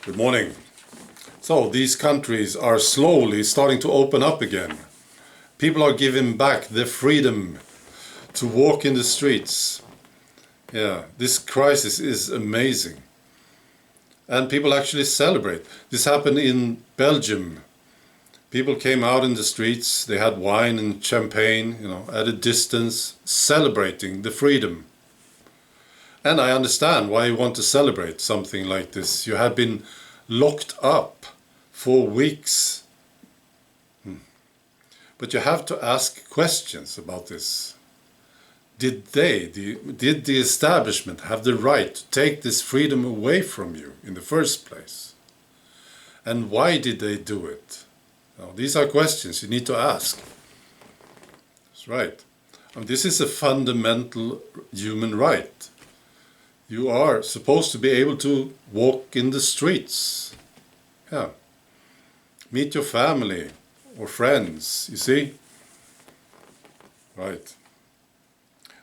Good morning. So these countries are slowly starting to open up again. People are giving back their freedom to walk in the streets. Yeah, this crisis is amazing. And people actually celebrate. This happened in Belgium. People came out in the streets, they had wine and champagne, at a distance, celebrating the freedom. And I understand why you want to celebrate something like this. You have been locked up for weeks. But you have to ask questions about this. Did the establishment have the right to take this freedom away from you in the first place? And why did they do it? Now, these are questions you need to ask. That's right. This is a fundamental human right. You are supposed to be able to walk in the streets. Yeah. Meet your family or friends, you see? Right.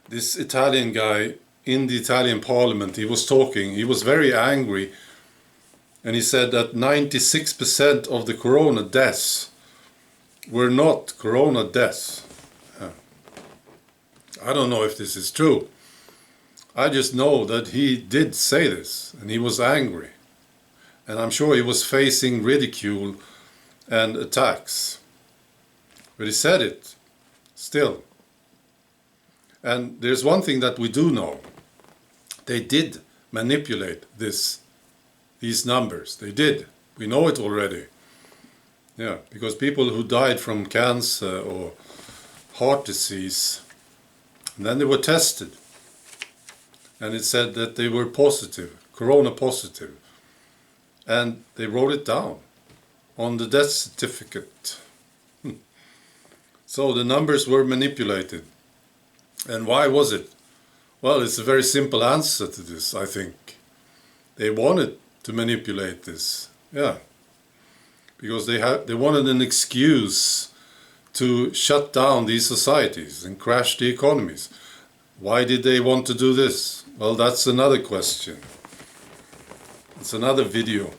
This Italian guy in the Italian parliament, he was talking, he was very angry, and he said that 96% of the corona deaths were not corona deaths. Yeah. I don't know if this is true. I just know that he did say this, and he was angry. And I'm sure he was facing ridicule and attacks. But he said it, still. And there's one thing that we do know. They did manipulate these numbers. They did. We know it already. Yeah, because people who died from cancer or heart disease, and then they were tested. And it said that they were positive, corona positive. And they wrote it down on the death certificate. So the numbers were manipulated. And why was it? Well, it's a very simple answer to this, I think. They wanted to manipulate this, yeah. Because they wanted an excuse to shut down these societies and crash the economies. Why did they want to do this? Well, that's another question. It's another video.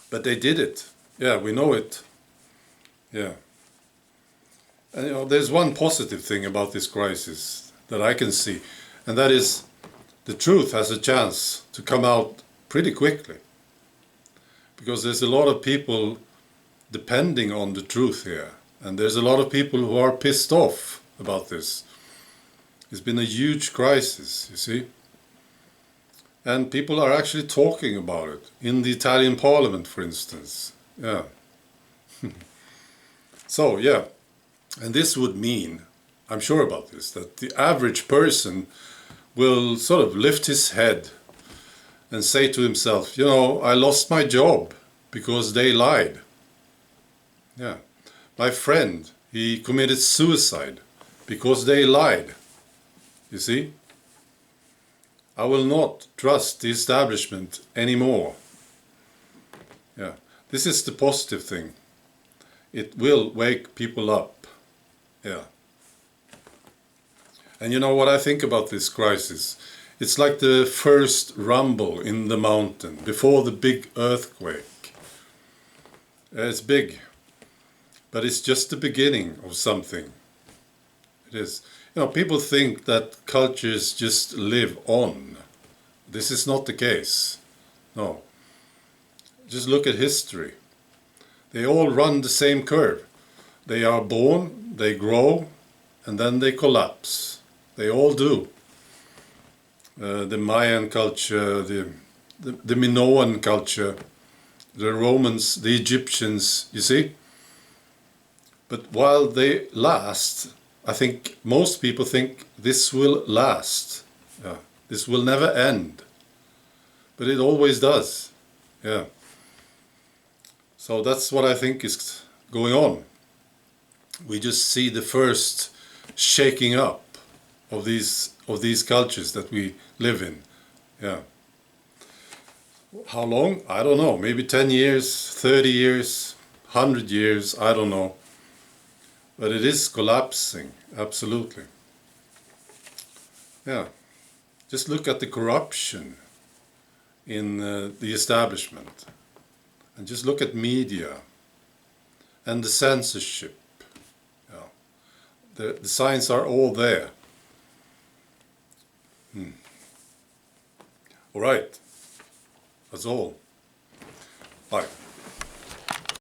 But they did it. Yeah, we know it. Yeah. And there's one positive thing about this crisis that I can see, and that is the truth has a chance to come out pretty quickly. Because there's a lot of people depending on the truth here, and there's a lot of people who are pissed off about this. It's been a huge crisis, you see. And people are actually talking about it in the Italian parliament, for instance. Yeah. So, yeah. And this would mean, I'm sure about this, that the average person will sort of lift his head and say to himself, I lost my job because they lied. Yeah. My friend, he committed suicide because they lied. You see? I will not trust the establishment anymore. Yeah. This is the positive thing. It will wake people up. Yeah. And you know what I think about this crisis? It's like the first rumble in the mountain before the big earthquake. It's big, but it's just the beginning of something. It is. People think that cultures just live on. This is not the case. No. Just look at history. They all run the same curve. They are born, they grow, and then they collapse. They all do. The Mayan culture, the Minoan culture, the Romans, the Egyptians, you see? But while they last, I think most people think this will last. Yeah. This will never end. But it always does. Yeah. So that's what I think is going on. We just see the first shaking up of these cultures that we live in. Yeah. How long? I don't know. Maybe 10 years, 30 years, 100 years, I don't know. But it is collapsing, absolutely. Yeah. Just look at the corruption in the establishment. And just look at media and the censorship. The signs are all there. All right. That's all. Bye.